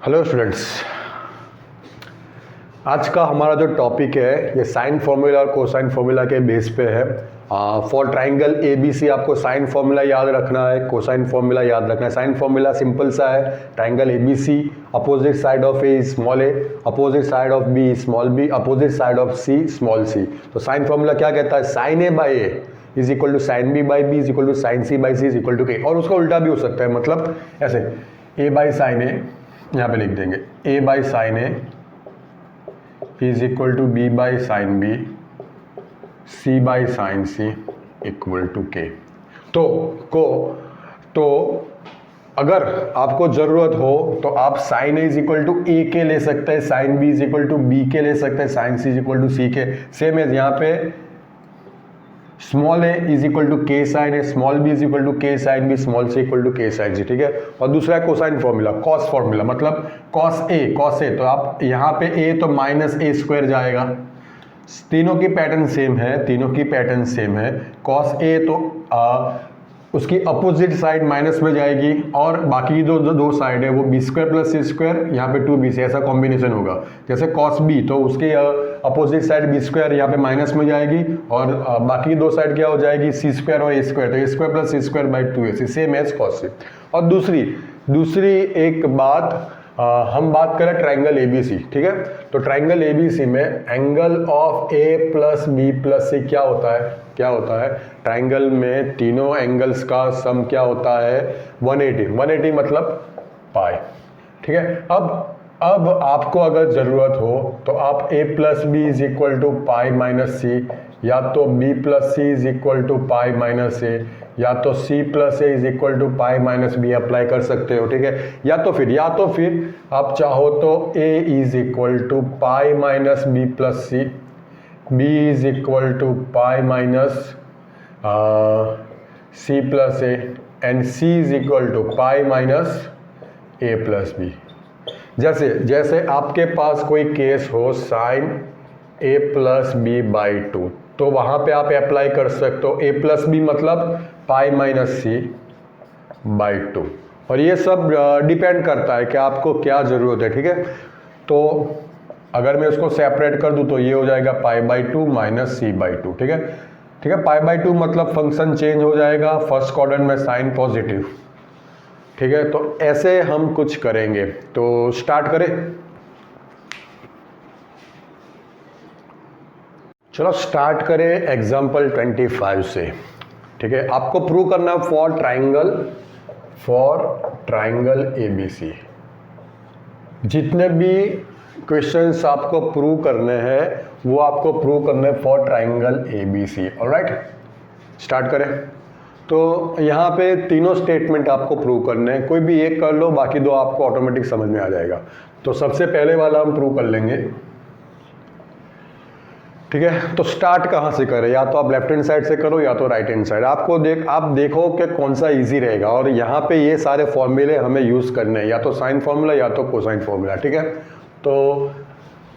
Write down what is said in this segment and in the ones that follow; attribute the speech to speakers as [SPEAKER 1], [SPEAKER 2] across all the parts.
[SPEAKER 1] Hello students, आज का हमारा जो टॉपिक है ये साइन फार्मूला और कोसाइन फार्मूला के बेस पे है। फॉर ट्राइंगल ABC आपको साइन फार्मूला याद रखना है, कोसाइन फार्मूला याद रखना है। साइन फार्मूला सिंपल सा है, triangle ABC opposite side of A small a, opposite side of B small b, opposite side of C small c। तो साइन फार्मूला क्या कहता है? Sine A by A is equal to sine B by B is equal to sine C by C is equal to K। और उसका उल्टा भी हो सकता है, मतलब ऐसे A बाई साइन A यहाँ पे लिख देंगे, A by sine A is equal to B by sine B, C by sine C equal to K। तो अगर आपको ज़रूरत हो तो आप sine A is equal to A के ले सकते हैं, sine B is equal to B के ले सकते हैं, sine C is equal to C के। सेम है यहाँ पे small a is equal to K sine A, small b is equal to K sine B, small c equal to K sine C, ठीक है। और दूसरा है कोसाइन फॉर्मूला, कॉस फॉर्मूला, मतलब कॉस A तो आप यहाँ पे a तो माइनस a स्क्वायर जाएगा। तीनों की पैटर्न सेम है, कॉस A तो उसकी अपोजिट साइड माइनस में जाएगी और बाकी दो साइड है वो b square plus c square, यहाँ पे 2b ऐसा कॉम्बिनेशन होगा। जैसे कॉस b तो उसके अपोजिट साइड b स्क्वायर यहाँ पे माइनस में जाएगी और बाकी दो साइड क्या हो जाएगी c स्क्वायर और a स्क्वायर, तो a square plus c square by 2ac, same as cos c। और दूसरी एक बात, हम बात करें ट्राइंगल ABC, ठीक है। तो ट्राइंगल ABC में angle of A plus B plus C क्या होता है? ट्राइंगल में तीनों एंगल्स का सम क्या होता है? 180 मतलब पाई, ठीक है। अब आपको अगर ज़रूरत हो तो आप A plus B is equal to pi minus C, या तो B plus C is equal to pi minus A, या तो C plus A is equal to pi minus B apply कर सकते हो, ठीक है। या तो फिर आप चाहो तो A is equal to pi minus B plus C, B is equal to pi minus C plus A and C is equal to pi minus A plus B। जैसे आपके पास कोई केस हो sine A plus B by 2, तो वहाँ पे आप apply कर सकते हो A प्लस B मतलब पाई माइनस C बाई 2। और ये सब डिपेंड करता है कि आपको क्या ज़रूरत है, ठीक है। तो अगर मैं उसको सेपरेट कर दूँ तो ये हो जाएगा pi by 2 minus C by 2, ठीक है। पाई बाई 2 मतलब फंक्शन चेंज हो जाएगा, फर्स्ट क्वाड्रेंट में साइन पॉजिटिव, ठीक है। तो ऐसे हम कुछ करेंगे, तो स्टार्ट करें। चलो स्टार्ट करें एग्जाम्पल 25 से, ठीक है। आपको प्रूव करना फॉर ट्राइंगल ABC। जितने भी क्वेश्चंस आपको प्रूव करने हैं वो आपको प्रूव करने for triangle ABC, alright. Start करें। तो यहाँ पे तीनों स्टेटमेंट आपको प्रूव करने हैं, कोई भी एक कर लो, बाकी दो आपको ऑटोमेटिक समझ में आ जाएगा। तो सबसे पहले वाला हम प्रूव कर लेंगे, ठीक है। तो स्टार्ट कहाँ से करें? या तो आप लेफ्ट हैंड साइड से करो या तो राइट हैंड साइड, आप देखो कि कौन सा इजी रहेगा। और यहाँ पे ये सारे फॉर्मूले हमें यूज़ करने हैं, या तो साइन फार्मूला या तो कोसाइन फार्मूला, ठीक है। तो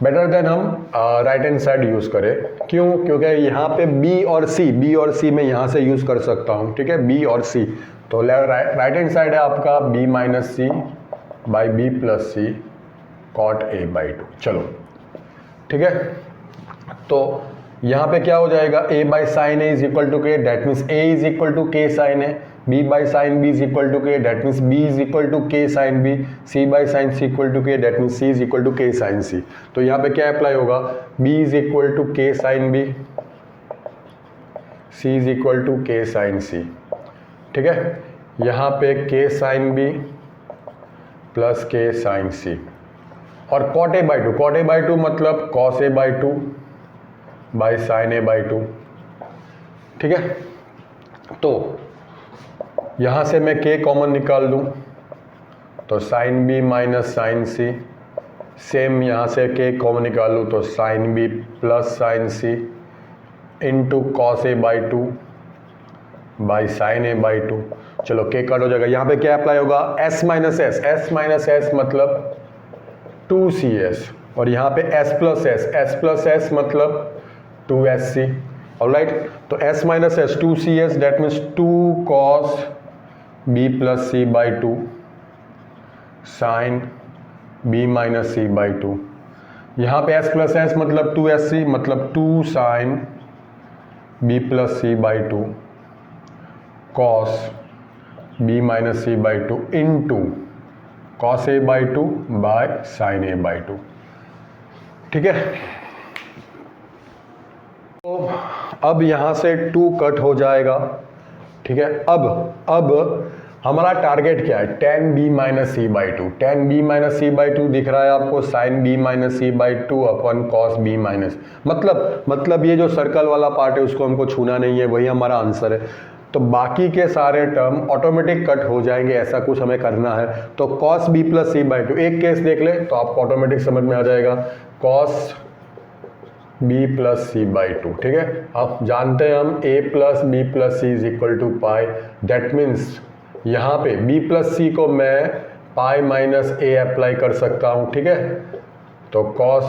[SPEAKER 1] बेटर देन हम राइट हैंड साइड यूज़ करें। क्यों? क्योंकि यहाँ पे B और C मैं यहाँ से यूज़ कर सकता हूँ, ठीक है, B और C। तो राइट हैंड साइड है आपका B minus C by B plus C cot A by 2। चलो ठीक है। तो यहाँ पे क्या हो जाएगा? A by sine A is equal to K, that means A is equal to K sine A, B by sine B is equal to K, that means B is equal to K sine B, C by sine C equal to K, that means C is equal to K sine C। तो यहाँ पे क्या apply होगा? B is equal to K sine B, C is equal to K sine C, ठीक है। यहाँ पे K sine B plus K sine C और कॉट A बाई 2 मतलब cos A by 2 by sine A by 2, ठीक है। तो यहाँ से मैं K कॉमन निकाल दूँ तो sine B minus sine C, same यहाँ से K कॉमन निकाल लूँ तो sine B plus sine C into cos A by 2 by sine A by 2। चलो K कट हो जाएगा। यहाँ पे क्या अप्लाई होगा? S माइनस S मतलब 2CS, और यहाँ पे S प्लस S मतलब 2SC, ऑलराइट। तो S minus S 2CS, that means 2 cos B plus C by 2 sine B minus C by two. यहाँ पे s प्लस एस मतलब 2sc मतलब 2 sine B plus C by two cos B minus C by two into cos A by two by sine A by two. ठीक है, तो अब यहाँ से 2 कट हो जाएगा। ठीक है, अब हमारा टारगेट क्या है, tan b minus C by two. tan b minus C by two दिख रहा है आपको, sin b minus C by two upon cos b minus, मतलब ये जो सर्कल वाला पार्ट है उसको हमको छूना नहीं है, वही हमारा आंसर है। तो बाकी के सारे टर्म ऑटोमेटिक कट हो जाएंगे, ऐसा कुछ हमें करना है। तो cos b plus C by two, एक केस देख ले तो आपको ऑटोमेटिक समझ में आ जाएगा, cos b plus C by two. ठीक है, अब जानते हैं हम a plus B plus C is equal to pi, that means यहाँ पे b प्लस सी को मैं पाई माइनस ए अप्लाई कर सकता हूँ। ठीक है, तो cos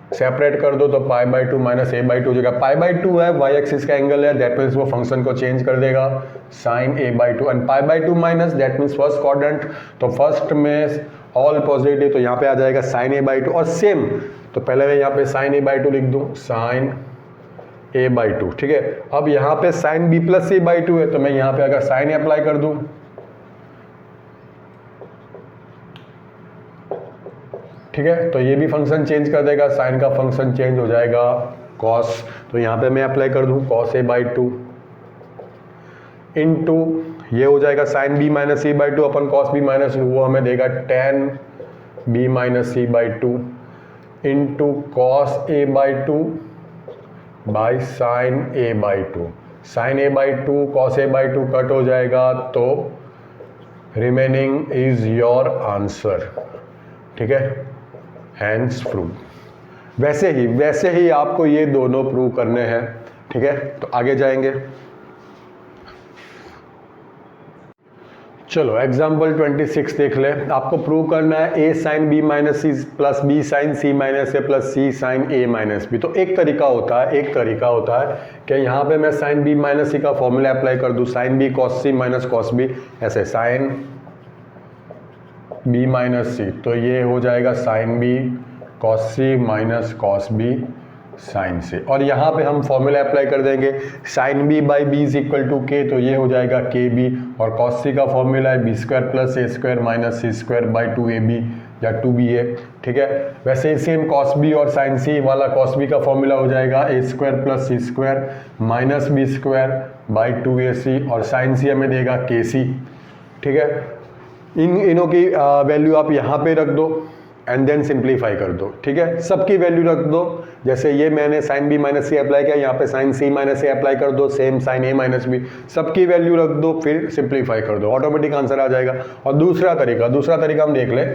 [SPEAKER 1] सेपरेट कर दो तो pi by two minus A by two हो जाएगा। पाई बाई टू है, वाई एक्सिस का एंगल है, दैट मीन्स वो फंक्शन को चेंज कर देगा sine A by two, and pi by two minus that means first quadrant, तो फर्स्ट में ऑल पॉजिटिव, तो यहाँ पे आ जाएगा साइन ए बाई टू। और सेम, तो पहले मैं यहाँ पे साइन ए बाई टू लिख दूँ, साइन ए बाई टू। ठीक है, अब यहाँ पे sine B plus C by two है, तो मैं यहाँ पे अगर साइन अप्लाई कर दूँ, ठीक है, तो ये भी फंक्शन चेंज कर देगा, साइन का फंक्शन चेंज हो जाएगा कॉस, तो यहाँ पे मैं अप्लाई कर दूँ cos A by two into ये हो जाएगा sine B minus C by two upon cos B minus, वो हमें देगा tan B minus C by two into cos A by two by sine A by two. Sine A by two cos A by two cut हो जाएगा, तो remaining is your answer. ठीक है, hence prove. वैसे ही आपको ये दोनों prove करने हैं। ठीक है, तो आगे जाएंगे। चलो एग्जाम्पल 26 देख ले। आपको प्रूव करना है a sine B minus C plus B sine C minus A plus C sine A minus B. तो एक तरीका होता है कि यहाँ पे मैं साइन बी माइनस सी का फॉर्मूला अप्लाई कर दूँ, साइन बी कॉस सी माइनस कॉस बी, ऐसे साइन बी माइनस सी, तो ये हो जाएगा साइन बी कॉस सी minus cos B sine C, और यहाँ पे हम फॉर्मूला अप्लाई कर देंगे sine B by B is equal to K, तो ये हो जाएगा के बी, और कॉस सी का फॉर्मूला है B square plus A square minus C square by two A B या टू बी ए। ठीक है, वैसे ही सेम कॉस बी और साइन सी वाला कॉस बी का फॉर्मूला हो जाएगा A square plus C square minus B square by two A C, और साइन सी हमें देगा के सी। ठीक है, इनों की वैल्यू आप यहाँ पे रख दो एंड देन सिंप्लीफाई कर दो। ठीक है, सबकी वैल्यू रख दो, जैसे ये मैंने साइन बी माइनस सी अप्लाई किया, यहाँ पे साइन सी माइनस ए अप्लाई कर दो, सेम साइन ए माइनस बी, सबकी वैल्यू रख दो, फिर सिंप्लीफाई कर दो, ऑटोमेटिक आंसर आ जाएगा। और दूसरा तरीका हम देख ले।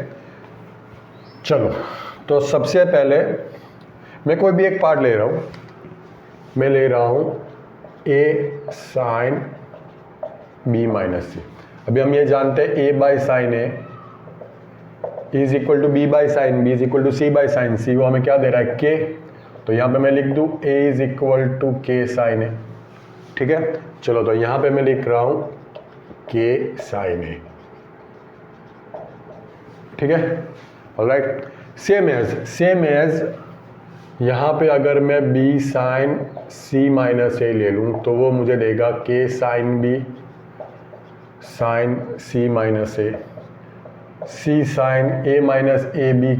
[SPEAKER 1] चलो, तो सबसे पहले मैं कोई भी एक पार्ट ले रहा हूँ, मैं ले रहा हूँ A sine B minus C. अभी हम ये जानते हैं A by sine A is equal to B by sine B is equal to C by sine C, वो हमें क्या दे रहा है के, तो यहाँ पे मैं लिख दूँ ए इज इक्वल टू के साइन ए। ठीक है, चलो तो यहाँ पे मैं लिख रहा हूँ के साइन ए। ठीक है, ऑलराइट, सेम एज यहाँ पे अगर मैं B sine C minus A ले लूँ तो वो मुझे देगा के sine B sine C minus A, C sine A minus A B,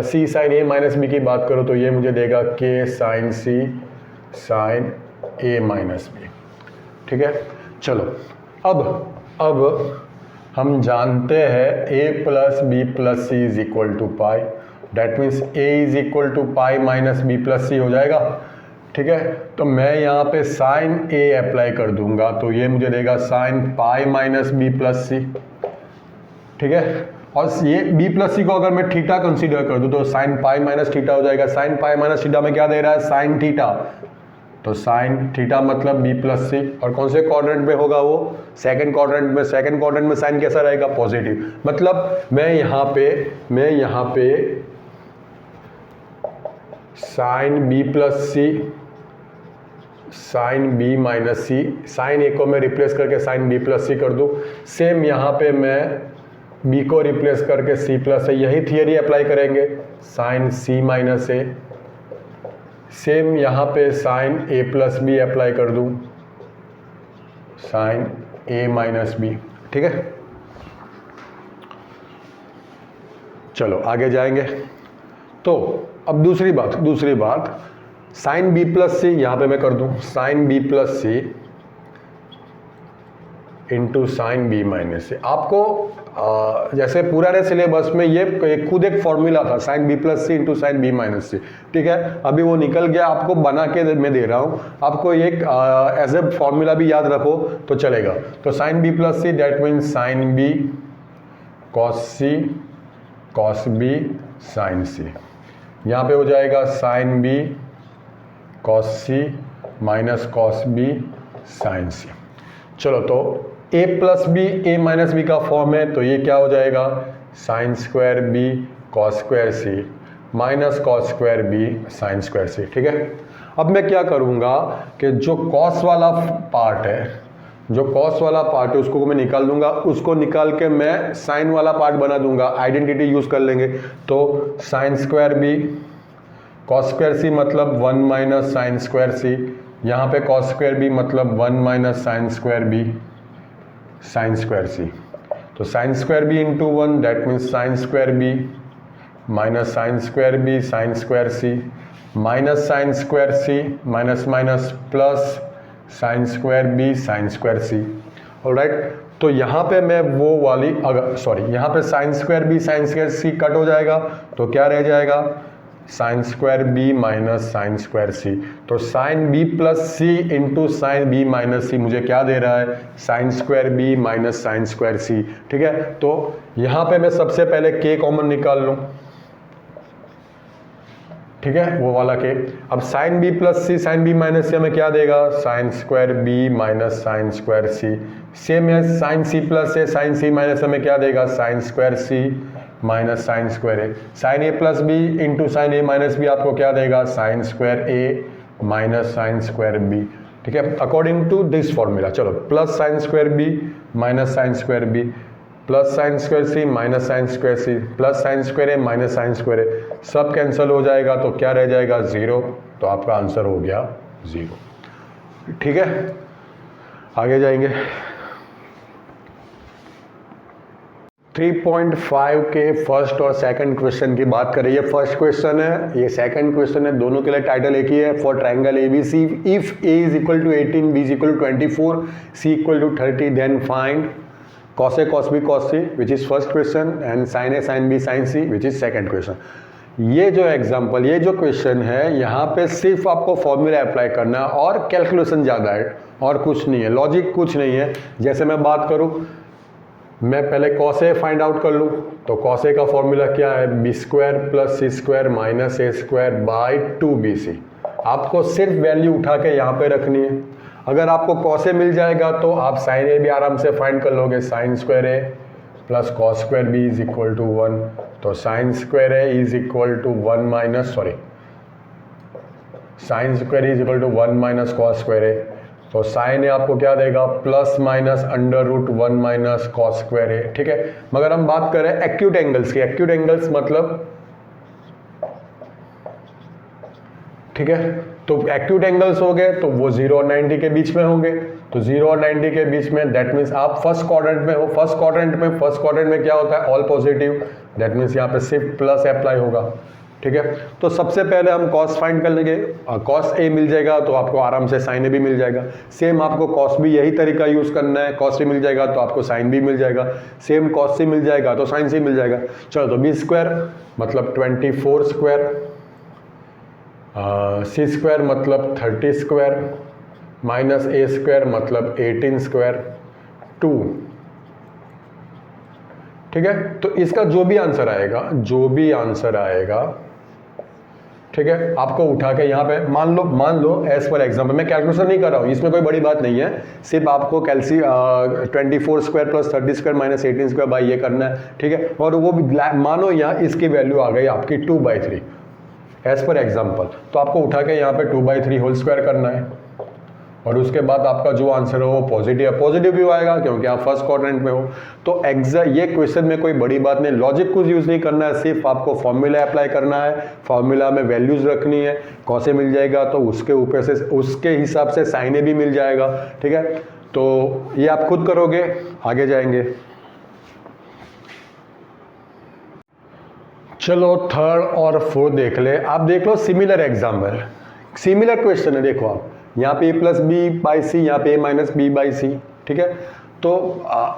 [SPEAKER 1] C sine A minus B की बात करो तो ये मुझे देगा के साइन सी साइन ए माइनस बी। ठीक है, चलो अब हम जानते हैं A plus B plus C is equal to pi, that means A is equal to pi minus B plus c हो जाएगा। ठीक है, तो मैं यहाँ पे साइन ए अप्लाई कर दूंगा, तो ये मुझे देगा sine pi minus B plus C. ठीक है, और ये बी प्लस सी को अगर मैं थीटा कंसीडर कर दूं तो साइन पाई माइनस थीटा हो जाएगा। साइन पाई माइनस थीटा में क्या दे रहा है, साइन थीटा, तो साइन थीटा मतलब बी प्लस सी, और कौन से क्वाड्रेंट में होगा वो, सेकंड क्वाड्रेंट में। सेकंड क्वाड्रेंट में साइन कैसा रहेगा, पॉजिटिव, मतलब मैं यहाँ पे sine B plus C sine B minus सी, साइन ए को मैं रिप्लेस करके साइन बी प्लस सी कर दूं। सेम यहाँ पे मैं बी को रिप्लेस करके सी प्लस ए, यही थियरी अप्लाई करेंगे, साइन सी माइनस ए। सेम यहाँ पे साइन ए प्लस बी अप्लाई कर दूँ, साइन ए माइनस बी। ठीक है, चलो आगे जाएंगे। तो अब दूसरी बात साइन बी प्लस सी, यहाँ पे मैं कर दूँ sine B plus C into sine B minus सी। आपको जैसे पुराने सिलेबस में ये खुद एक फॉर्मूला था, sine B plus C into sine B minus सी। ठीक है, अभी वो निकल गया, आपको बना के मैं दे रहा हूँ, आपको एक एज ए फॉर्मूला भी याद रखो तो चलेगा। तो sine B plus C that means sine B cos C cos B sine C. यहाँ पे हो जाएगा साइन बी कॉस सी minus cos B sine C. चलो, तो a plus B A minus B का फॉर्म है, तो ये क्या हो जाएगा, sine square B cos square C minus cos square B sine square C. ठीक है, अब मैं क्या करूँगा कि जो कॉस वाला पार्ट है उसको मैं निकाल दूंगा, उसको निकाल के मैं साइन वाला पार्ट बना दूंगा, आइडेंटिटी यूज कर लेंगे। तो sine square B cos square C मतलब 1 माइनस साइन स्क्वायर सी, यहाँ पे कॉस स्क्वायर बी मतलब 1 minus sine square B sine square C. तो sine square B into 1 that means sine square B minus sine square B sine square C minus sine square C minus minus plus sine square B sine square C. Alright, तो यहाँ पे मैं वो वाली यहाँ पे sine square B sine square C cut हो जाएगा, तो क्या रह जाएगा, sine square B minus sine square C. तो sine B plus C into sine B minus C मुझे क्या दे रहा है, sine square B minus sine square C. ठीक है, तो यहाँ पे मैं सबसे पहले के कॉमन निकाल लूँ। ठीक है, वो वाला के। अब sine B plus C sine B minus C हमें क्या देगा, sine square B minus sine square C. Same है sine C plus A sine C minus हमें क्या देगा, sine square C minus sine square A. Sine A plus B into sine A minus B आपको क्या देगा, sine square A minus sine square B. ठीक है, according to this formula. चलो, plus sine square B minus sine square B plus sine square C minus sine square C plus sine square A minus sine square A, सब cancel हो जाएगा, तो क्या रह जाएगा, 0। तो आपका आंसर हो गया 0। ठीक है, आगे जाएंगे। 3.5 के फर्स्ट और सेकंड क्वेश्चन की बात करें। ये फर्स्ट क्वेश्चन है, ये सेकंड क्वेश्चन है, दोनों के लिए टाइटल एक ही है, for triangle ABC if A is equal to 18 B is equal to 24 C equal to 30 then find cos A cos B cos C which is first question and sin A sin B sin C which is second question। ये जो example, ये जो question है, यहाँ पे सिर्फ आपको formula apply करना है और कैलकुलेशन ज़्यादा है और कुछ नहीं है, लॉजिक कुछ नहीं है। जैसे मैं बात करूँ, मैं पहले cos A फाइंड आउट कर लूँ, तो cos A का फॉर्मूला क्या है, B square plus C square minus A square by 2bc। आपको सिर्फ वैल्यू उठा के यहाँ पे रखनी है। अगर आपको cos A मिल जाएगा तो आप sin A भी आराम से फाइंड कर लोगे, sine square A plus cos square B is equal to 1। तो sine square A is equal to 1 minus sine square is equal to 1 minus cos square A. तो साइन ए आपको क्या देगा, plus minus under root 1 minus cos square A. ठीक है, मगर हम बात करें एक्यूट एंगल्स की, एक्यूट एंगल्स मतलब, ठीक है, तो एक्यूट एंगल्स हो गए तो वो 0 और 90 के बीच में होंगे। तो 0 और 90 के बीच में दैट मीन्स आप फर्स्ट क्वाड्रेंट में हो। फर्स्ट क्वाड्रेंट में क्या होता है, ऑल पॉजिटिव, दैट मीन्स यहाँ पे सिर्फ प्लस अप्लाई होगा। ठीक है, तो सबसे पहले हम कॉस फाइंड कर लेंगे, कॉस ए मिल जाएगा तो आपको आराम से साइन ए भी मिल जाएगा। सेम आपको कॉस बी यही तरीका यूज करना है, कॉस सी मिल जाएगा तो आपको साइन बी मिल जाएगा, सेम कॉस सी मिल जाएगा तो साइन सी मिल जाएगा। चलो, तो बी स्क्वायर मतलब 24 स्क्वायर, सी स्क्वायर मतलब 30 स्क्वायर माइनस ए स्क्वायर मतलब 18 स्क्वायर 2। ठीक है, तो इसका जो भी आंसर आएगा, ठीक है, आपको उठा के यहाँ पे मान लो एज पर एग्जाम्पल, मैं कैलकुलेशन नहीं कर रहा हूँ, इसमें कोई बड़ी बात नहीं है, सिर्फ आपको 24 square plus 30 square minus 18 square by ये करना है। ठीक है, और वो भी मानो यहाँ इसकी वैल्यू आ गई आपकी 2/3 एज पर एग्जाम्पल, तो आपको उठा के यहाँ पे 2/3 होल स्क्वायर करना है। और उसके बाद आपका जो आंसर हो वो पॉजिटिव व्यू आएगा क्योंकि आप फर्स्ट क्वाड्रेंट में हो। तो एग्जैक्ट ये क्वेश्चन में कोई बड़ी बात नहीं, लॉजिक कुछ यूज नहीं करना है, सिर्फ आपको फॉर्मूला अप्लाई करना है, फॉर्मूला में वैल्यूज रखनी है, कौन से मिल जाएगा तो उसके ऊपर से उसके हिसाब से साइन ए भी मिल जाएगा। ठीक है, तो ये आप खुद करोगे, आगे जाएंगे। चलो थर्ड और फोर्थ देख ले। आप देख लो सिमिलर एग्जाम्पल, सिमिलर क्वेश्चन है। देखो आप यहाँ पे a प्लस बी बाई सी, यहाँ पे a माइनस बी बाई सी। ठीक है, तो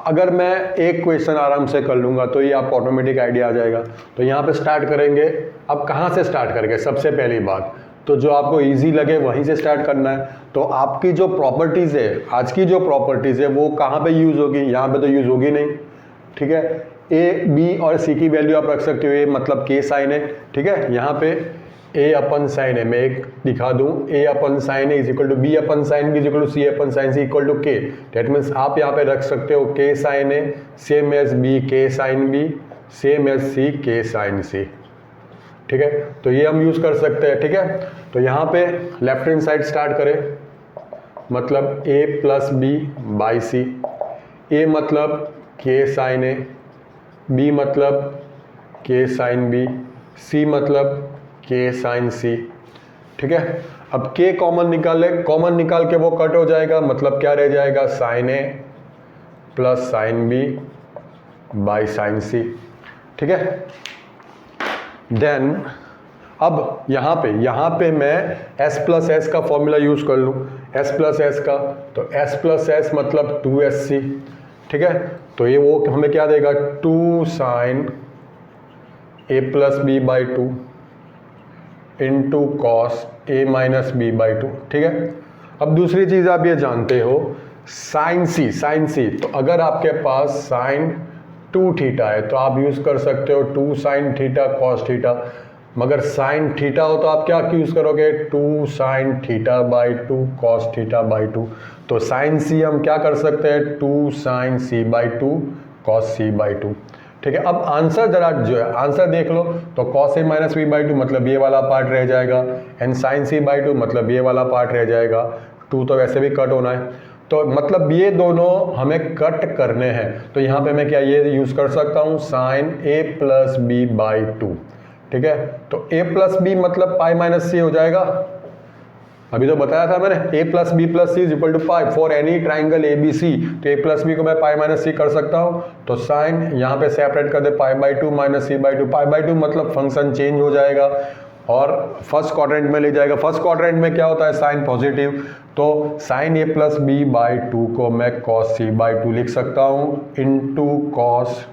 [SPEAKER 1] अगर मैं एक क्वेश्चन आराम से कर लूँगा तो ये आपको ऑटोमेटिक आइडिया आ जाएगा। तो यहाँ पे स्टार्ट करेंगे। अब कहाँ से स्टार्ट करेंगे? सबसे पहली बात तो जो आपको इजी लगे वहीं से स्टार्ट करना है। तो आपकी जो प्रॉपर्टीज़ है, आज की जो प्रॉपर्टीज़ है वो कहाँ पे यूज़ होगी? यहाँ पे तो यूज़ होगी नहीं। ठीक है, ए बी और सी की वैल्यू आप रख सकते हो, ए मतलब के साइन है। ठीक है, यहाँ पे ए अपन साइन है, मैं एक दिखा दूं, ए अपन साइन है is equal to b upon sine B is equal to c upon sine c equal to k. That means आप यहाँ पे रख सकते हो k sine a same as b k sine b same as c k sine C. ठीक है, तो ये हम यूज कर सकते हैं। ठीक है, तो यहाँ पे लेफ्ट हैंड साइड स्टार्ट करें, मतलब ए प्लस बी बाई सी। ए मतलब के साइन ए, बी मतलब के साइन बी, सी मतलब के साइन सी। ठीक है, अब के कॉमन निकाले, कॉमन निकाल के वो कट हो जाएगा, मतलब क्या रह जाएगा? Sine A plus sine B by sine C. ठीक है, देन अब यहाँ पे मैं s प्लस एस का फॉर्मूला यूज कर लूँ, s प्लस एस का, तो s प्लस एस मतलब 2sc। ठीक है, तो ये वो हमें क्या देगा? 2 sine A plus B by 2 into cos a minus B by 2। ठीक है, अब दूसरी चीज़ आप ये जानते हो साइन सी, तो अगर आपके पास साइन 2 थीटा है तो आप यूज़ कर सकते हो 2 साइन थीटा कॉस थीटा। मगर साइन थीटा हो तो आप क्या यूज़ करोगे? 2 sine theta by 2 cos theta by 2। तो साइन सी हम क्या कर सकते हैं? 2 sine c by 2 cos C by 2। ठीक है, अब आंसर जरा जो है आंसर देख लो, तो cos a minus B by 2 मतलब ये वाला पार्ट रह जाएगा, एंड साइन सी बाई 2 मतलब ये वाला पार्ट रह जाएगा। 2 तो वैसे भी कट होना है, तो मतलब ये दोनों हमें कट करने हैं। तो यहाँ पे मैं क्या ये यूज़ कर सकता हूँ? Sine A plus B by 2। ठीक है, तो a प्लस बी मतलब पाई माइनस सी हो जाएगा। अभी तो बताया था मैंने, a plus B plus C is equal to pi for any triangle a B c. तो a प्लस बी को मैं पाई माइनस सी कर सकता हूँ, तो साइन यहाँ पे सेपरेट कर दे pi by 2 minus C by 2। Pi by 2 मतलब फंक्शन चेंज हो जाएगा और फर्स्ट क्वाड्रेंट में ले जाएगा। फर्स्ट क्वाड्रेंट में क्या होता है? साइन पॉजिटिव, तो sine A plus B by 2 को मैं कॉस सी बाई 2 लिख सकता हूँ into cos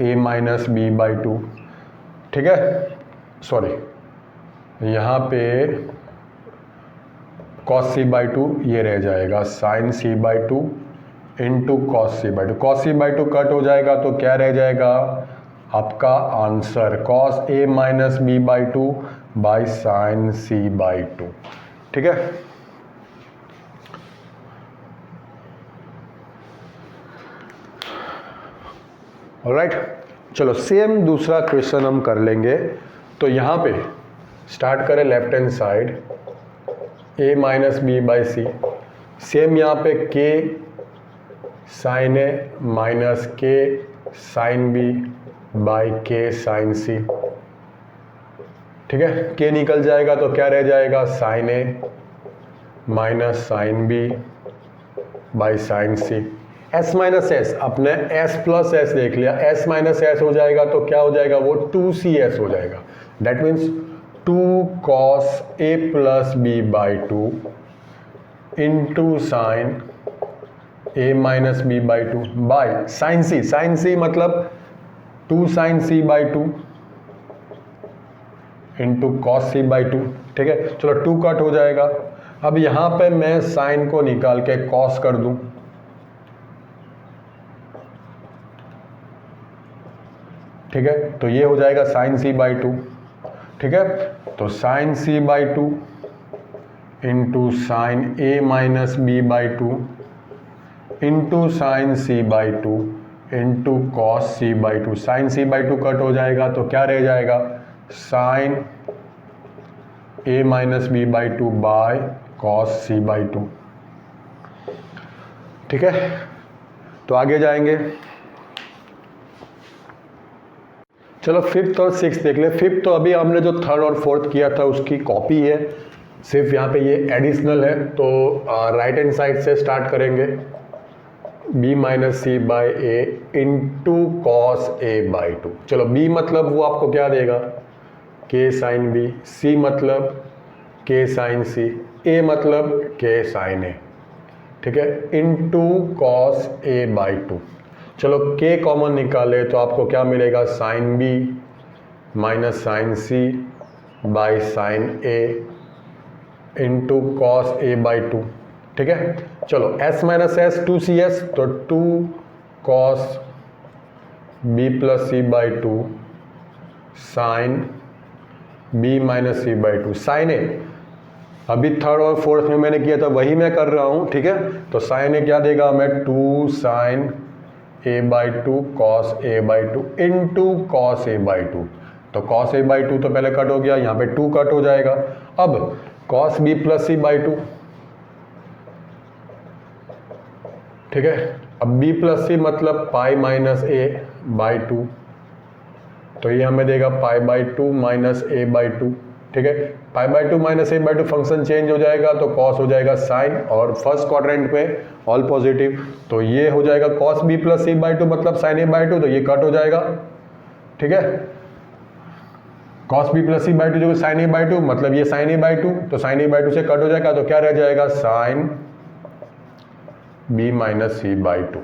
[SPEAKER 1] a minus B by 2। ठीक है, सॉरी यहाँ पे cos c बाई 2 ये रह जाएगा sine c by 2 into cos C by 2। Cos C by 2 cut हो जाएगा तो क्या रह जाएगा आपका answer? cos a minus B by 2 by sine c by 2। ठीक है, ऑलराइट, चलो सेम दूसरा क्वेश्चन हम कर लेंगे। तो यहाँ पे स्टार्ट करें left hand side, a minus B by C, same यहाँ पे k sine A minus k sine B by k sine C. ठीक है, k निकल जाएगा तो क्या रह जाएगा? Sine A minus sine B by sine C. s minus S, अपने s प्लस एस देख लिया, s माइनस एस हो जाएगा तो क्या हो जाएगा? वो 2cs हो जाएगा। That means 2 cos a plus B by 2 into sine a minus B by 2 by sine C. Sine C मतलब 2 sine c by 2 into cos C by 2। ठीक है, चलो 2 कट हो जाएगा। अब यहाँ पे मैं साइन को निकाल के कॉस कर दूं, ठीक है, तो ये हो जाएगा साइन सी बाई 2। ठीक है, तो sine c by 2 into sine A minus B by 2 into sine c by 2 into cos C by 2। Sine c by 2 cut हो जाएगा तो क्या रह जाएगा? Sine A minus B by 2 by cos C by 2। ठीक है, तो आगे जाएंगे। चलो फिफ्थ और सिक्स देख ले। फिफ्थ तो अभी हमने जो थर्ड और फोर्थ किया था उसकी कॉपी है, सिर्फ यहाँ पे ये एडिशनल है। तो राइट हैंड साइड से स्टार्ट करेंगे, b minus C by a into cos A by two. चलो b मतलब वो आपको क्या देगा, k साइन b, c मतलब k साइन c, a मतलब k साइन a, ठीक है, into cos A by two. चलो k कॉमन निकाले तो आपको क्या मिलेगा, sine b minus sine c by sine a into cos A by two, ठीक है। चलो s माइनस एस 2cs, तो 2 cos b plus C by two sine b minus C by two. Sine A अभी third और fourth में मैंने किया था वही मैं कर रहा हूँ, ठीक है। तो साइन ए क्या देगा हमें, 2 sine A by two cos A by two into cos A by two. तो कॉस ए बाई टू तो पहले कट हो गया, यहाँ पे 2 कट हो जाएगा। अब cos B plus C by two, ठीक है। अब b प्लस सी मतलब pi minus A by two, तो ये हमें देगा pi by two minus A by two, ठीक है। Pi by two minus A by two function change हो जाएगा तो कॉस हो जाएगा साइन, और फर्स्ट क्वाड्रेंट में ऑल पॉजिटिव, तो ये हो जाएगा cos B plus C by two मतलब साइन ए बाई टू, तो ये कट हो जाएगा, ठीक है। Cos B plus C by two जो साइन ए बाई टू मतलब ये साइन ए बाई टू, तो साइन ए बाई टू से कट हो जाएगा, तो क्या रह जाएगा, sine B minus C by two,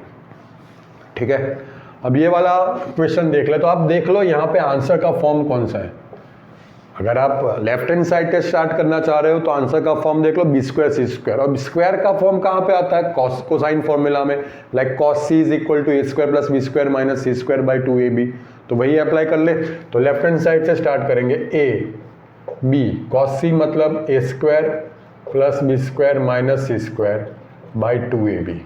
[SPEAKER 1] ठीक है। अब ये वाला क्वेश्चन देख ले, तो आप देख लो यहाँ पे आंसर का फॉर्म कौन सा है। अगर आप लेफ्ट हैंड साइड से स्टार्ट करना चाह रहे हो तो आंसर का फॉर्म देख लो, बी स्क्वायर सी स्क्वायर। और स्क्वायर का फॉर्म कहाँ पे आता है, कॉस कोसाइन फॉर्मूला में, like cos c is equal to a square plus B square minus C square by two A b. तो वही अप्लाई कर ले। तो लेफ्ट हैंड साइड से स्टार्ट करेंगे, ए बी कॉस सी मतलब A square plus B square minus C square by two A B,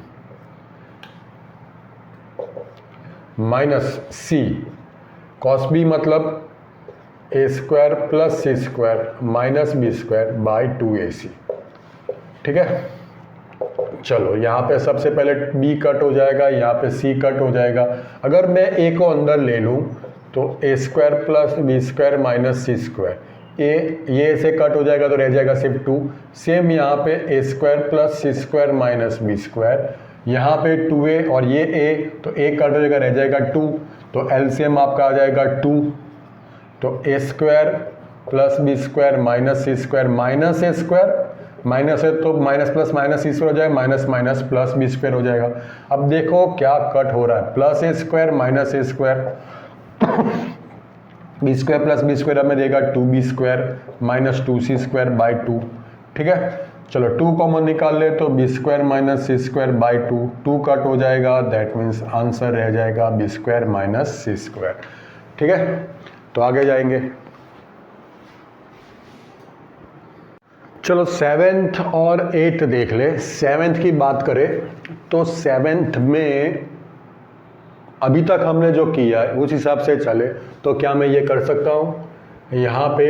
[SPEAKER 1] minus C cos B मतलब A square plus C square minus B square by two A C, ठीक है। चलो यहाँ पे सबसे पहले b cut हो जाएगा, यहाँ पे c कट हो जाएगा। अगर मैं a को अंदर ले लूँ तो A square plus B square minus C square, ये से कट हो जाएगा तो रह जाएगा सिर्फ 2। सेम यहाँ पे ए स्क्वायर प्लस सी स्क्वायर माइनस बी स्क्वायर, यहाँ पे 2a और ये a, तो a कट हो जाएगा रह जाएगा 2, तो एलसीएम आपका आ जाएगा 2। तो A square plus B square minus C square minus A square, minus है तो माइनस प्लस माइनस सी स्क्वायर हो जाएगा, minus minus plus B square हो जाएगा। अब देखो क्या कट हो रहा है, प्लस ए स्क्वायर माइनस ए square, B square plus B square हमें देगा 2b square minus 2c square by 2, ठीक है। चलो 2 कॉमन निकाल ले तो B square minus C square by 2 cut हो जाएगा, दैट मीन्स आंसर रह जाएगा बी स्क्वायर माइनस सी स्क्वायर, ठीक है। तो आगे जाएंगे। चलो 7th और 8th देख ले। 7th की बात करें तो 7th में अभी तक हमने जो किया है उस हिसाब से चले तो क्या मैं ये कर सकता हूँ, यहाँ पे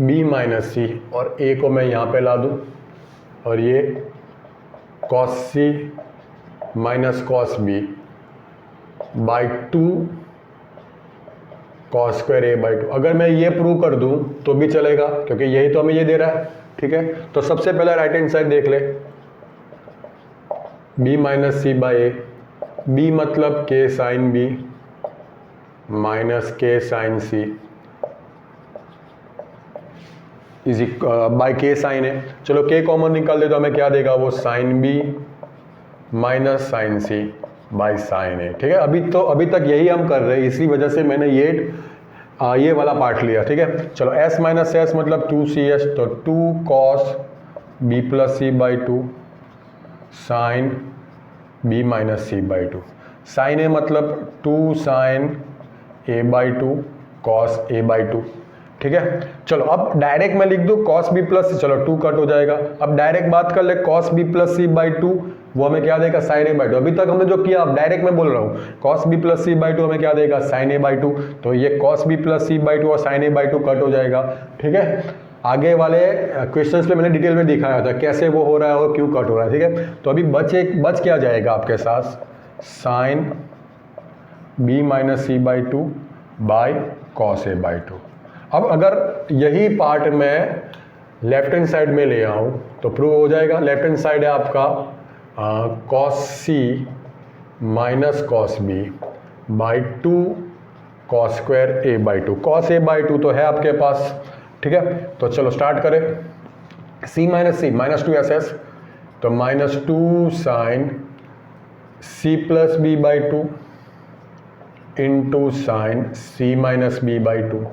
[SPEAKER 1] b माइनस सी और a को मैं यहाँ पे ला दूँ, और ये cos c minus cos b by 2 cos square a by 2। अगर मैं ये प्रूव कर दूँ तो भी चलेगा क्योंकि यही तो हमें ये दे रहा है, ठीक है। तो सबसे पहले राइट हैंड साइड देख ले, b minus C by A, b मतलब k sine b minus k sine c is by k sine A. चलो k कॉमन निकाल दे तो हमें क्या देगा, वो sine b minus sine c by sine A, ठीक है। अभी तक यही हम कर रहे हैं, इसी वजह से मैंने ये वाला पार्ट लिया, ठीक है। चलो s माइनस एस मतलब 2cs, तो 2 cos b plus C by 2 sine b minus C by 2, sine A मतलब 2 sine a by 2 cos a by 2, ठीक है। चलो अब डायरेक्ट मैं लिख दूँ कॉस बी प्लस, चलो 2 कट हो जाएगा। अब डायरेक्ट बात कर ले cos B plus C by 2, वो हमें क्या देगा, साइन ए बाई 2। अभी तक हमने जो किया, अब डायरेक्ट मैं बोल रहा हूँ cos B plus C by 2 हमें क्या देगा, साइन ए बाई 2। तो ये cos B plus C by 2 और साइन ए बाई 2 कट हो जाएगा, ठीक है। आगे वाले क्वेश्चंस पे मैंने डिटेल में दिखाया था कैसे वो हो रहा है और क्यों कट हो रहा है, ठीक है। तो अभी बच क्या जाएगा आपके साथ, sine b minus C by two by cos A by two. अब अगर यही पार्ट मैं लेफ्ट हैंड साइड में ले आऊँ तो प्रूव हो जाएगा। लेफ्ट हैंड साइड है आपका cos C minus cos b by two cos square a by two. Cos A by two तो है आपके पास, ठीक है। तो चलो स्टार्ट करें। C minus two s s, तो minus two sine C plus B by two into sine C minus B by two,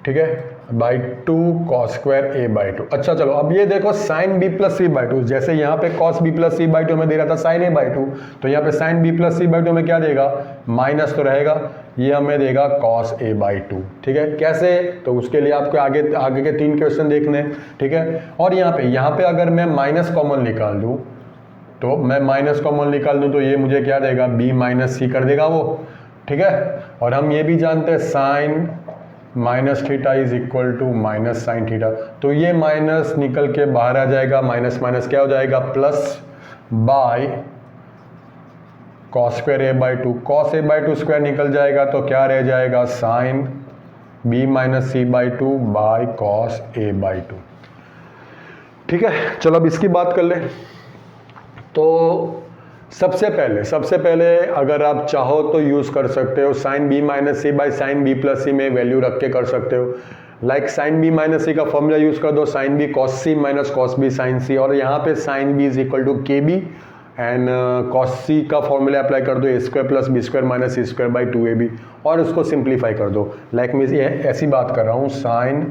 [SPEAKER 1] ठीक है, by two cos square a by two. अच्छा चलो अब ये देखो sine B plus C by two, जैसे यहाँ पे cos B plus C by two में दे रहा था साइन ए बाई टू, तो यहाँ पे sine B plus C by two में क्या देगा, माइनस तो रहेगा, ये हमें देगा कॉस ए बाई टू, ठीक है। कैसे, तो उसके लिए आपको आगे के 3 क्वेश्चन देखने, ठीक है। और यहाँ पे अगर मैं माइनस कॉमन निकाल दूँ, तो मैं माइनस कॉमन निकाल दूँ तो ये मुझे क्या देगा, बी माइनस सी कर देगा वो, ठीक है। और हम ये भी जानते हैं sine minus theta is equal to minus sine theta, तो ये माइनस निकल के बाहर आ जाएगा, माइनस माइनस क्या हो जाएगा, plus by cos square a by two. Cos A by two square निकल जाएगा तो क्या रह जाएगा, sine B minus C by two by cos A by two, ठीक है। चलो अब इसकी बात कर ले। तो सबसे पहले अगर आप चाहो तो यूज़ कर सकते हो sine B minus C by sine B plus C में वैल्यू रख के कर सकते हो। Like sine B minus C का फॉर्मूला यूज़ कर दो, साइन बी कॉस सी minus cos B sine C, और यहाँ पे sine B is equal to K B and cos C का फॉर्मूला अप्लाई कर दो, A square plus B square minus C square by two A B, और उसको simplify कर दो। लाइक मैं ऐसी बात कर रहा हूँ, साइन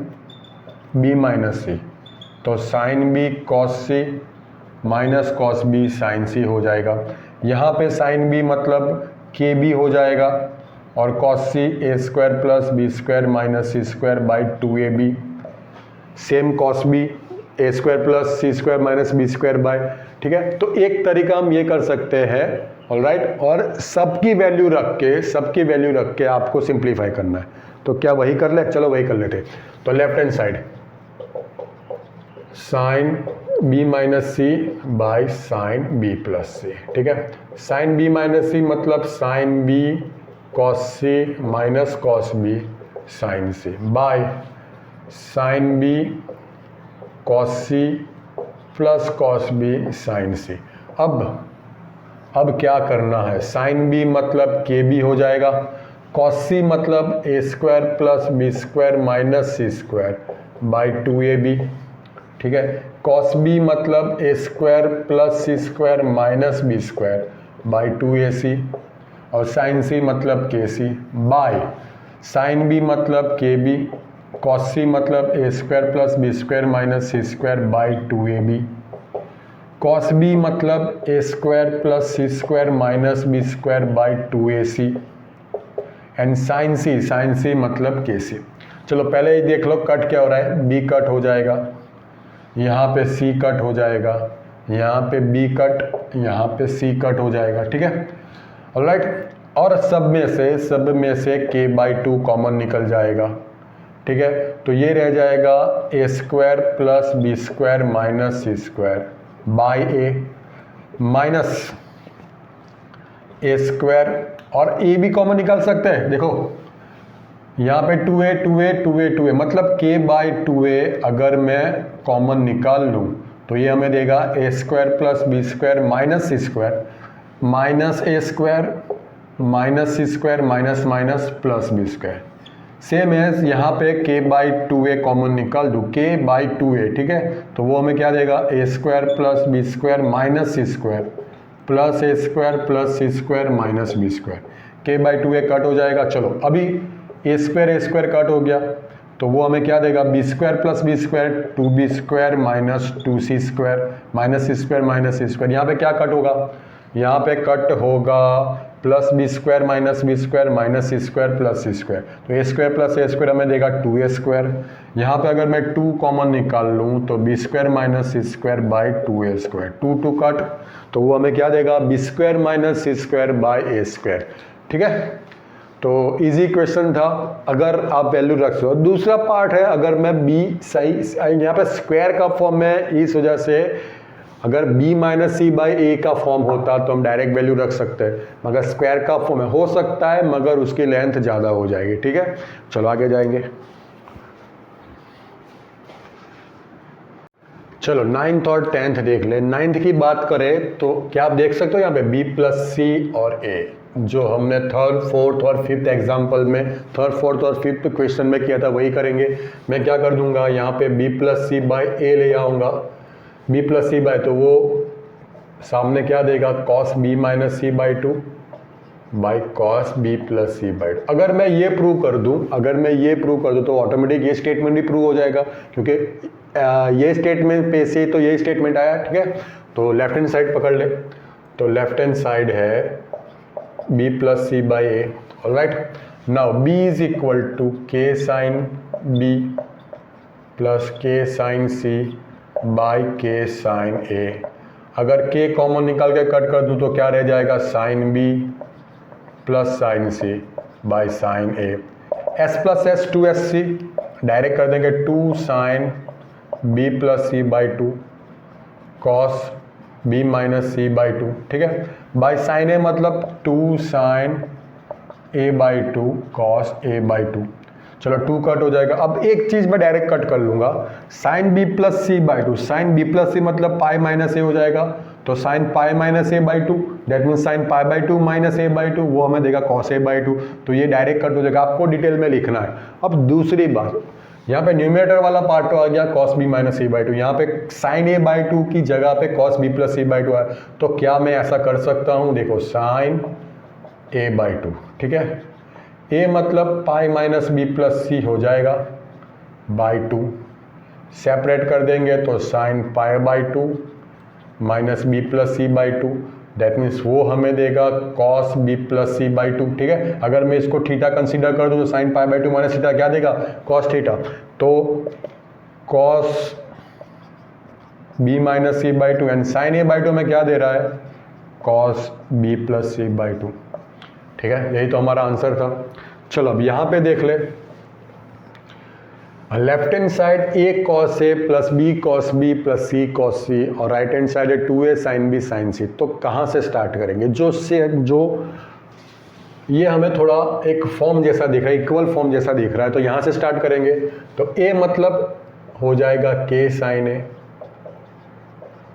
[SPEAKER 1] बी माइनस सी, तो साइन बी कॉस सी माइनस कॉस बी साइन सी हो जाएगा। यहाँ पे साइन बी मतलब के बी हो जाएगा, और cos c a square plus B square minus C square by two A b, same cos b a square plus C square minus B square by, ठीक है। तो एक तरीका हम ये कर सकते हैं, ऑलराइट, और सबकी वैल्यू रख के आपको सिंप्लीफाई करना है। तो क्या वही कर ले, चलो वही कर लेते। तो left hand side sine B minus C by sine B plus C, ठीक है। साइन बी माइनस सी मतलब sine B cos C minus cos B sine C by sine B cos C plus cos B sine C. अब क्या करना है, sine B मतलब के B हो जाएगा, कॉस सी मतलब A square plus B square minus C square by two A B, ठीक है। कॉस बी मतलब A square plus C square minus B square by two A C, और साइन सी मतलब K C by sine B मतलब के B, cos सी मतलब A square plus B square minus C square by two A B, cos B मतलब A square plus C square minus B square by two A C, and sine C मतलब K सी। चलो पहले ही देख लो cut क्या हो रहा है, B cut हो जाएगा, यहाँ पे सी कट हो जाएगा, यहाँ पे बी कट, यहाँ पे सी कट हो जाएगा, ठीक है, ऑलराइट। और सब में से के बाई टू कॉमन निकल जाएगा, ठीक है। तो ये रह जाएगा A square plus B square minus C square by A minus A square, और ए भी कॉमन निकाल सकते हैं। देखो यहाँ पे 2a मतलब k बाई 2a अगर मैं कॉमन निकाल लूँ तो ये हमें देगा A square plus B square minus C square minus A square minus C square minus minus plus B square. Same as यहाँ पे k बाई 2a कॉमन निकाल दूँ, k बाई 2a, ठीक है, तो वो हमें क्या देगा, A square plus B square minus C square plus A square plus C square minus B square. k by 2a cut हो जाएगा। चलो अभी ए स्क्वायर कट हो गया, तो वो हमें क्या देगा, B square plus B square 2b square minus 2c square minus सी स्क्वायर माइनस सी स्क्वायर। यहाँ पे क्या कट होगा, यहाँ पे कट होगा plus B square minus B square minus सी स्क्वायर प्लस सी स्क्वायर, तो A square plus A square हमें देगा 2a स्क्वायर। यहाँ पे अगर मैं 2 कॉमन निकाल लूँ तो B square minus C square by 2a square, 2 cut, तो वो हमें क्या देगा, B square minus C square by A square, ठीक है। तो इजी क्वेश्चन था, अगर आप वैल्यू रख सकते हो। दूसरा पार्ट है, अगर मैं b सही यहाँ पे स्क्वायर का फॉर्म है, इस वजह से अगर b माइनस सी बाई ए का फॉर्म होता तो हम डायरेक्ट वैल्यू रख सकते हैं, मगर स्क्वायर का फॉर्म है, हो सकता है मगर उसकी लेंथ ज़्यादा हो जाएगी। ठीक है, चलो आगे जाएंगे। चलो 9th और 10th देख ले। 9th की बात करें तो क्या आप देख सकते हो यहाँ पे b प्लस सी और a, जो हमने 3rd 4th और 5th एग्जाम्पल में 3rd 4th और 5th क्वेश्चन में किया था वही करेंगे। मैं क्या कर दूंगा, यहाँ पे b प्लस सी बाई ए ले आऊँगा, b प्लस सी बाई, तो वो सामने क्या देगा, cos b minus C by 2 by cos b plus C by 2। अगर मैं ये प्रूव कर दूं, तो ऑटोमेटिक ये स्टेटमेंट भी प्रूव हो जाएगा, क्योंकि ये स्टेटमेंट पे से तो ये स्टेटमेंट आया। ठीक है, तो लेफ्ट हैंड साइड पकड़ ले, तो लेफ्ट हैंड साइड है b plus C by a. Alright, now b is equal to k sine b plus k sine c by k sine a। अगर k कॉमन निकाल के कट कर दूं तो क्या रह जाएगा, sine b plus sine c by sine a। s plus s 2sc direct कर देंगे, 2 sine b plus C by 2 cos b minus C by 2। ठीक है, बाई साइन a मतलब 2 sine a by 2 cos a by 2। चलो 2 cut हो जाएगा। अब एक चीज़ मैं डायरेक्ट कट कर लूँगा, sine b plus C by 2, sine b plus सी मतलब पाई माइनस ए हो जाएगा, तो sine pi minus A by 2, that means sine pi by 2 minus A by 2, वो हमें देगा कॉस ए बाई 2। तो ये डायरेक्ट कट हो जाएगा, आपको डिटेल में लिखना है। अब दूसरी बात, यहाँ पे न्यूमरेटर वाला पार्ट तो आ गया cos B minus C by 2, यहाँ पे साइन ए बाई 2 की जगह पे cos B plus C by 2 है, तो क्या मैं ऐसा कर सकता हूँ, देखो साइन ए बाई 2। ठीक है, ए मतलब pi minus B plus c हो जाएगा बाई 2, सेपरेट कर देंगे तो sine pi by 2 minus B plus C by 2, that means वो हमें देगा cos B plus C by 2। ठीक है, अगर मैं इसको थीटा कंसीडर कर दूँ तो sine pi by 2 minus theta क्या देगा, कॉस थीटा, तो cos B minus C by 2 and sine A by 2 में क्या दे रहा है, cos B plus C by 2। ठीक है, यही तो हमारा आंसर था। चलो अब यहाँ पे देख ले, left hand side a cos a plus b cos b plus c cos c और राइट हैंड साइड है 2a sin b sin c। तो कहाँ से स्टार्ट करेंगे, जो ये हमें थोड़ा एक फॉर्म जैसा दिख रहा है, इक्वल फॉर्म जैसा दिख रहा है, तो यहाँ से स्टार्ट करेंगे। तो a मतलब हो जाएगा k sin a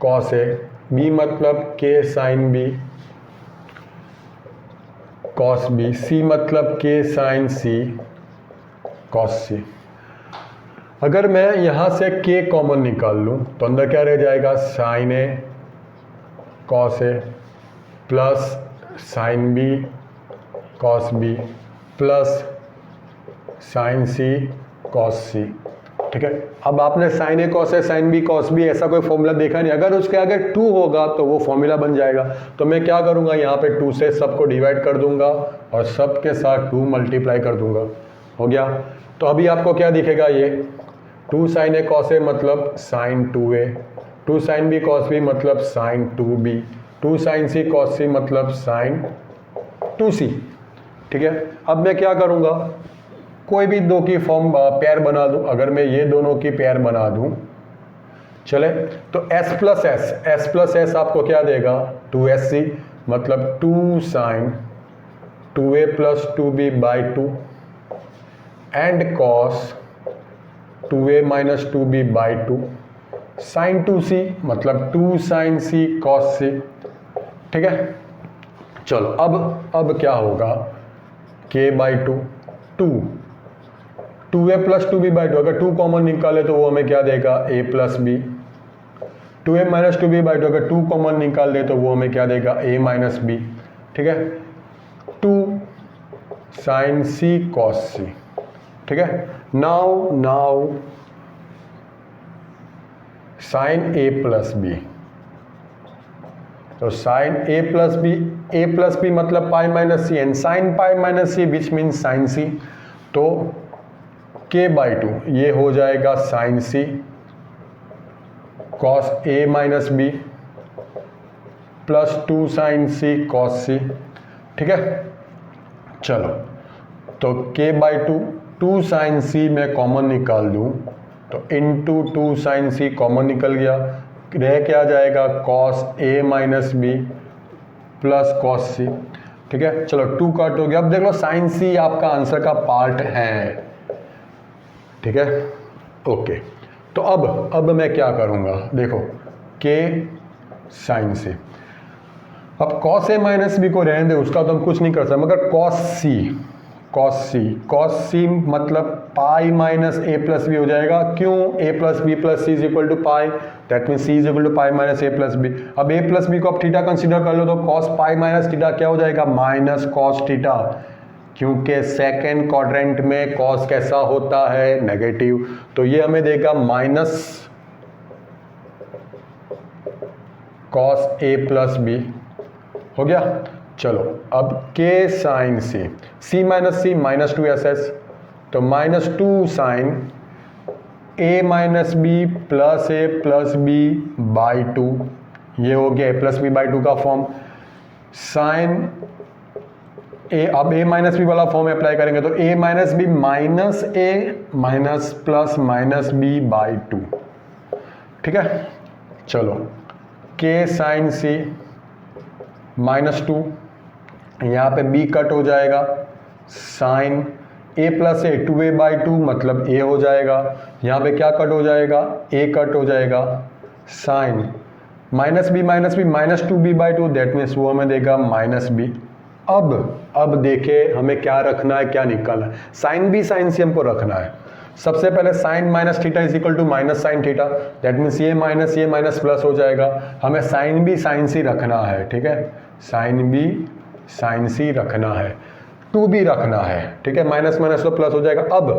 [SPEAKER 1] cos a, b मतलब k sin b cos b, c मतलब k sin c cos c। अगर मैं यहाँ से k कॉमन निकाल लूँ तो अंदर क्या रह जाएगा, sine A cos A plus sine B cos B plus sine C cos C. ठीक है, अब आपने sine A cos A sine B cos B ऐसा कोई फॉर्मूला देखा नहीं, अगर उसके आगे 2 होगा तो वो फॉर्मूला बन जाएगा। तो मैं क्या करूँगा, यहाँ पे 2 से सबको डिवाइड कर दूंगा और सब के साथ 2 मल्टीप्लाई कर दूंगा, हो गया। तो अभी आपको क्या दिखेगा, ये 2 साइन ए कॉस ए मतलब sine 2a, 2 sine B cos B मतलब साइन 2b, 2 साइन सी कॉस सी मतलब साइन 2c। ठीक है, अब मैं क्या करूँगा, कोई भी दो की फॉर्म पेयर बना दूँ। अगर मैं ये दोनों की पेयर बना दूँ, चले, तो s प्लस एस आपको क्या देगा, 2sc मतलब 2 sine 2a plus 2b by 2 and cos 2a minus 2b by 2 sine 2c मतलब 2 साइन c कॉस c। ठीक है, चलो अब क्या होगा, k by 2 2a plus 2b by 2, अगर 2 कॉमन निकाले तो वो हमें क्या देगा, a plus b, 2a minus 2b by 2 अगर 2 कॉमन निकाल दे तो वो हमें क्या देगा, a माइनस b। ठीक है, 2 साइन c कॉस c। ठीक है, now sine a plus b, तो साइन a प्लस b मतलब pi minus c and sine pi minus c which mean sine c, तो k बाई 2 ये हो जाएगा sine c cos a minus b plus 2 sine c cos c। ठीक है, चलो तो k by two, 2 sine c मैं कॉमन निकाल दूँ तो इंटू 2 साइन सी कॉमन निकल गया, रह क्या जाएगा cos a minus B plus cos C. ठीक है, चलो 2 कट हो गया। अब देख लो साइन सी आपका आंसर का पार्ट है। ठीक है, ओके। तो अब मैं क्या करूँगा, देखो के साइन सी, अब कॉस ए माइनस बी को रहने दे, उसका तो हम कुछ नहीं कर सकते, मगर कॉस सी मतलब pi minus A plus B हो जाएगा। क्यों, A plus B plus C is equal to pi, that mean C is equal to pi minus A plus B. अब ए प्लस बी को आप थीटा कंसीडर कर लो तो cos pi minus theta क्या हो जाएगा, माइनस कॉस थीटा, क्योंकि second quadrant में कॉस कैसा होता है, नेगेटिव। तो ये हमें देगा minus cos A plus B, हो गया। चलो अब के साइन सी, सी माइनस 2ss, तो minus 2 sine A minus B plus B by 2, ये हो गया ए प्लस बी बाई 2 का फॉर्म। साइन ए, अब ए माइनस बी वाला फॉर्म अप्लाई करेंगे तो A minus B minus A minus plus minus B by 2। ठीक है, चलो के साइन सी माइनस 2, यहाँ पे b कट हो जाएगा, sine a plus a 2a by 2 मतलब a हो जाएगा, यहाँ पे क्या कट हो जाएगा, a कट हो जाएगा, sine minus b minus 2b by 2, that means वो हमें देगा माइनस b। अब देखे हमें क्या रखना है, क्या निकालना है, साइन b साइन c हमको रखना है। सबसे पहले sine minus theta is equal to minus sine theta, that means ये माइनस प्लस हो जाएगा। हमें साइन बी साइन सी रखना है। ठीक है, साइन बी साइन सी रखना है, 2b रखना है। ठीक है, माइनस माइनस तो प्लस हो जाएगा। अब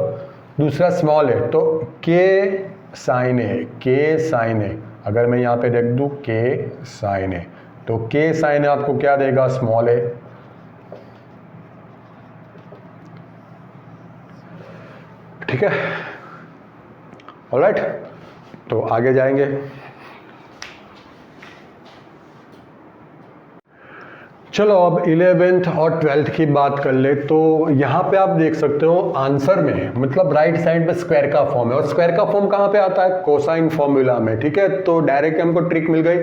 [SPEAKER 1] दूसरा स्मॉल है तो के साइन ए, अगर मैं यहाँ पे देख दूँ के साइन ए, तो के साइन ए आपको क्या देगा, स्मॉल ए। ठीक है, ऑलराइट, तो आगे जाएंगे। चलो अब 11th और 12th की बात कर ले तो यहाँ पे आप देख सकते हो आंसर में, मतलब राइट साइड पे स्क्वायर का फॉर्म है, और स्क्वायर का फॉर्म कहाँ पे आता है, कोसाइन फॉर्मूला में। ठीक है, तो डायरेक्ट हमको ट्रिक मिल गई,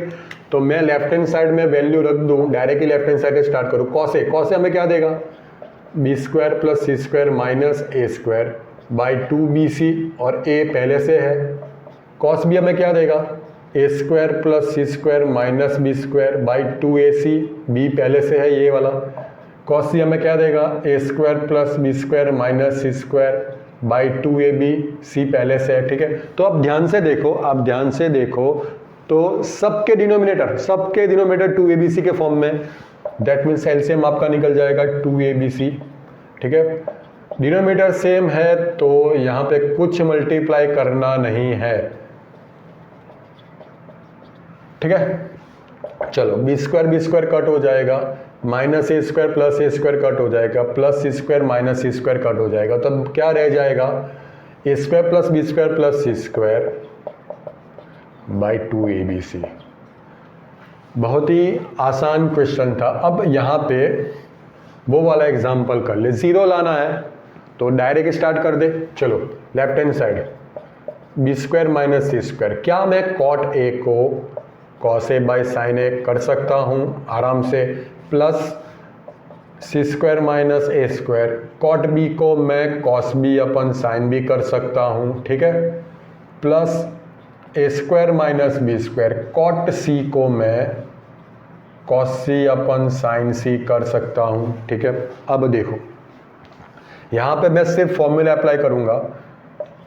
[SPEAKER 1] तो मैं लेफ्ट हैंड साइड में वैल्यू रख दूँ, डायरेक्टली लेफ्ट हैंड साइड से स्टार्ट करूँ। कॉस ए हमें क्या देगा, B square plus C square minus A square by 2bc, और a पहले से है। कॉस बी हमें क्या देगा, A square plus C square minus B square by 2ac, b पहले से है ये वाला। कॉस सी हमें क्या देगा, A square plus B square minus C square by 2ab, c पहले से है। ठीक है, तो आप ध्यान से देखो तो सबके डिनोमिनेटर 2abc के फॉर्म में, दैट मीन्स एलसीएम आपका निकल जाएगा 2abc। ठीक है, डिनोमिनेटर सेम है तो यहाँ पे कुछ मल्टीप्लाई करना नहीं है। ठीक है, चलो बी स्क्वायर कट हो जाएगा, माइनस ए स्क्वायर प्लस ए स्क्वायर कट हो जाएगा, प्लस सी स्क्वायर माइनस सी स्क्वायर कट हो जाएगा, तो क्या रह जाएगा, A square plus B square plus C square by 2abc। बहुत ही आसान क्वेश्चन था। अब यहाँ पे वो वाला एग्जाम्पल कर ले, जीरो लाना है तो डायरेक्ट स्टार्ट कर दे। चलो left hand side B square minus सी स्क्वायर, क्या मैं कॉट ए को cos A by sine A कर सकता हूँ आराम से, प्लस सी स्क्वायर माइनस ए स्क्वायर, कॉट बी को मैं कॉस बी अपन साइन बी कर सकता हूँ। ठीक है, प्लस ए square minus B square, cot C को मैं कॉस सी अपन साइन सी कर सकता हूँ। ठीक है, अब देखो यहाँ पे मैं सिर्फ फॉर्मूला अप्लाई करूँगा,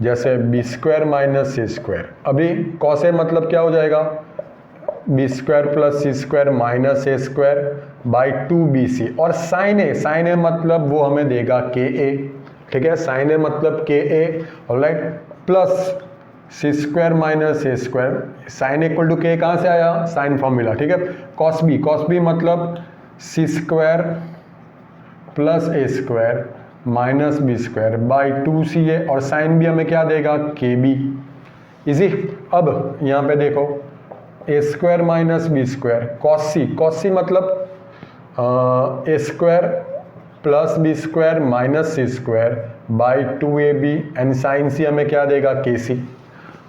[SPEAKER 1] जैसे बी स्क्वायर माइनस सी स्क्वायर, अभी कॉस ए मतलब क्या हो जाएगा, B square plus C square minus A square by 2bc, और साइन ए मतलब वो हमें देगा के ए। ठीक है, साइन ए मतलब K A, alright, plus C square minus A square, sine equal to K कहाँ से आया, साइन फॉर्मूला। ठीक है, कॉस बी मतलब C square plus A square minus B square by 2ca, और साइन बी हमें क्या देगा, के बी। इजी। अब यहाँ पे देखो A square minus B square, cos सी मतलब A square plus B square minus C square by 2ab and sine C हमें क्या देगा के सी।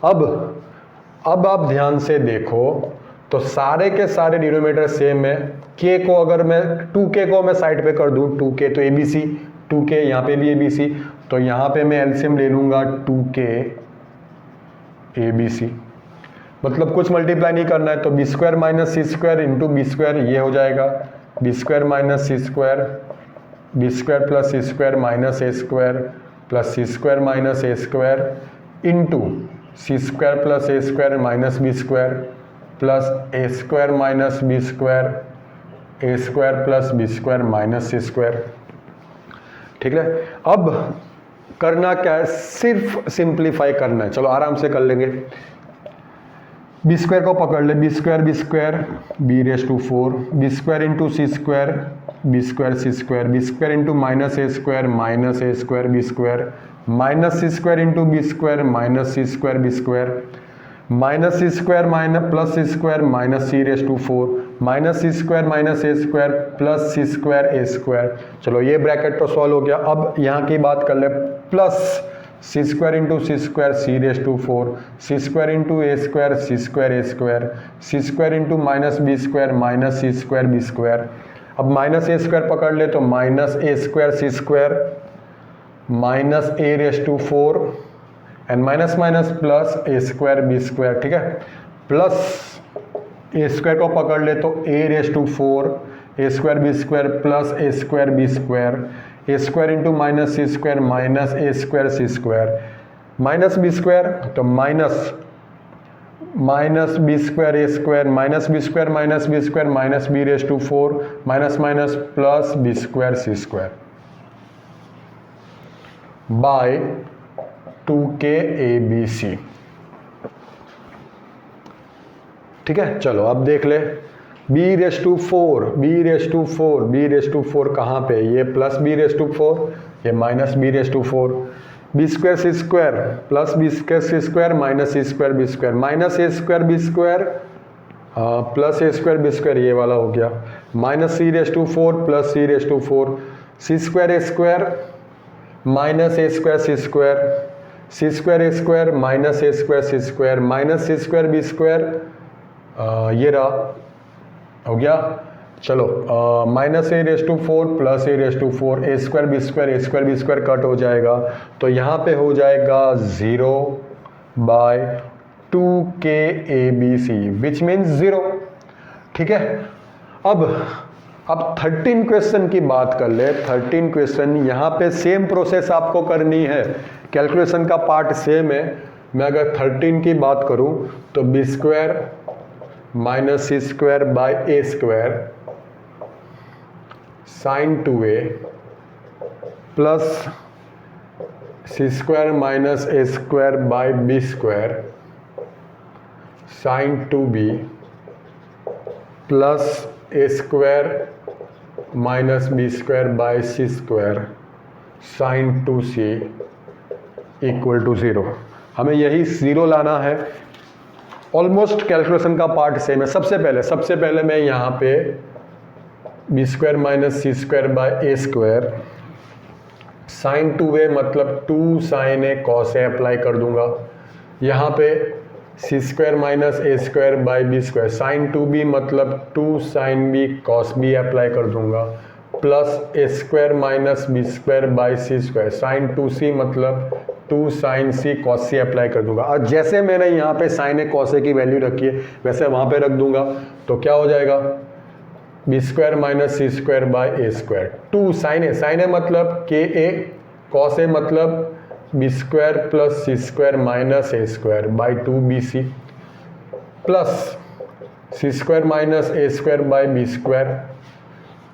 [SPEAKER 1] अब आप ध्यान से देखो तो सारे के सारे डिनोमिनेटर सेम है। के को अगर मैं 2k को मैं साइड पे कर दूं 2k तो abc 2k यहाँ पे भी abc तो यहाँ पे मैं एलसीएम ले लूंगा 2k abc मतलब कुछ मल्टीप्लाई नहीं करना है तो बी स्क्वायर माइनस सी स्क्वायर इंटू बी स्क्वायर ये हो जाएगा बी स्क्वायर माइनस सी स्क्वायर बी स्क्वायर प्लस सी स्क्वायर माइनस ए स्क्वायर प्लस सी स्क्वायर माइनस ए स्क्वायर इंटू सी स्क्वायर प्लस ए square minus B square plus ए square minus B square ए square plus B square minus सी square. ठीक है, अब करना क्या है, सिर्फ simplify करना है। चलो आराम से कर लेंगे। बी स्क्वायर को पकड़ ले, b square b raise to 4 b square into C square B square C square B square into minus A square B square minus C square into B square minus C square B square minus C square minus plus C square minus c raise to 4 minus C square minus A square plus C square A square. चलो ये bracket तो solve हो गया। अब यहाँ की बात कर ले, plus C square into C square c raise to 4 c square into a square C square A square C square into minus B square minus C square B square. अब माइनस ए square पकड़ ले तो minus A square C square minus a raise to 4 and minus minus plus A square B square. ठीक है, plus ए square को पकड़ ले तो a raise to 4 A square B square plus A square B square A square into minus C square minus A square C square minus B square तो minus B square A square minus B square minus B raise to 4 minus minus plus B square C square by 2k abc। ठीक है, चलो अब देख ले, B raise to 4 कहाँ पे, ये प्लस बी रेस टू 4 ये minus B raise to 4 b square C square plus B square C square minus C square B square minus A square B square plus A square B square ये वाला हो गया minus c raise to 4 plus c raise to 4 c square A square minus A square C square A square minus A square C square minus C square B square ये रहा हो गया। चलो minus a raise to 4 plus a raise to 4 A square B square cut हो जाएगा तो यहाँ पे हो जाएगा 0 बाय 2k abc विच मीन्स 0। ठीक है, अब 13 क्वेश्चन की बात कर ले। 13 क्वेश्चन यहाँ पे सेम प्रोसेस आपको करनी है, कैलकुलेशन का पार्ट सेम है। मैं अगर 13 की बात करूँ तो B square minus C square by A square sine 2a plus C square minus A square by B square sine 2b plus A square minus B square by C square sine 2c equal to 0। हमें यही 0 लाना है। Almost calculation का part same है। सबसे पहले मैं यहाँ पे B square minus C square by A square sine 2a मतलब 2 साइन ए कॉस ए अप्लाई कर दूंगा। यहाँ पे C square minus A square by B square sine 2b मतलब 2 sine B cos B apply कर दूंगा plus A square minus B square by C square sine 2c मतलब 2 sine सी cos C apply कर दूंगा। और जैसे मैंने यहाँ पे साइन ए कॉस ए की वैल्यू रखी है वैसे वहाँ पे रख दूंगा तो क्या हो जाएगा B square minus C square by A square 2 sine A मतलब के ए कॉस ए मतलब B square plus C square minus A square by 2bc plus C square minus A square by B square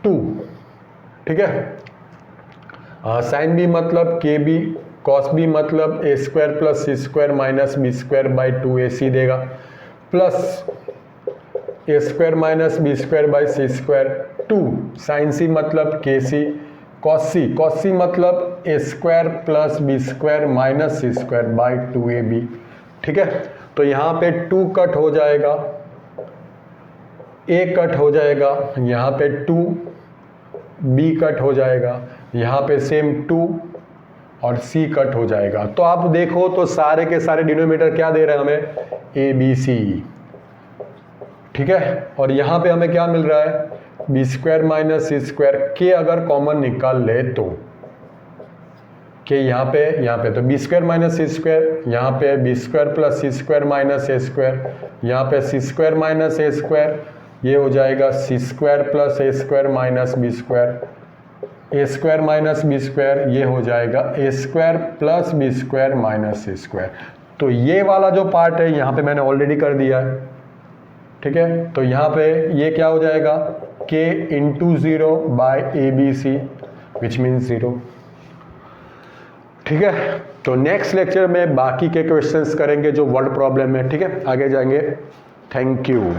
[SPEAKER 1] 2। ठीक है, sine B मतलब के B cos B मतलब A square plus C square minus B square by 2ac देगा plus A square minus B square by C square 2 sine C मतलब K C cos सी मतलब A square plus B square minus C square by 2ab। ठीक है, तो यहाँ पे 2 cut हो जाएगा, a कट हो जाएगा, यहाँ पे 2 बी कट हो जाएगा, यहाँ पे सेम 2 और सी कट हो जाएगा। तो आप देखो तो सारे के सारे डिनोमिनेटर क्या दे रहे हैं हमें, ए बी सी, ठीक है। और यहाँ पे हमें क्या मिल रहा है, बी स्क्वायर माइनस सी स्क्वायर के अगर कॉमन निकाल ले तो के यहाँ पे तो बी स्क्वायर माइनस सी स्क्वायर, यहाँ पे बी स्क्वायर प्लस सी स्क्वायर माइनस ए स्क्वायर, यहाँ पे सी स्क्वायर माइनस ए स्क्वायर, ये हो जाएगा सी स्क्वायर प्लस ए स्क्वायर माइनस बी स्क्वायर, ए स्क्वायर माइनस बी स्क्वायर, ये हो जाएगा A square plus B square minus C square. तो ये वाला जो पार्ट है यहाँ पे मैंने ऑलरेडी कर दिया है, ठीक है। तो यहाँ पे ये क्या हो जाएगा, k into 0 by a B c which means 0, ठीक है। तो नेक्स्ट लेक्चर में बाकी के क्वेश्चंस करेंगे जो वर्ड प्रॉब्लम है, ठीक है, आगे जाएंगे। Thank you.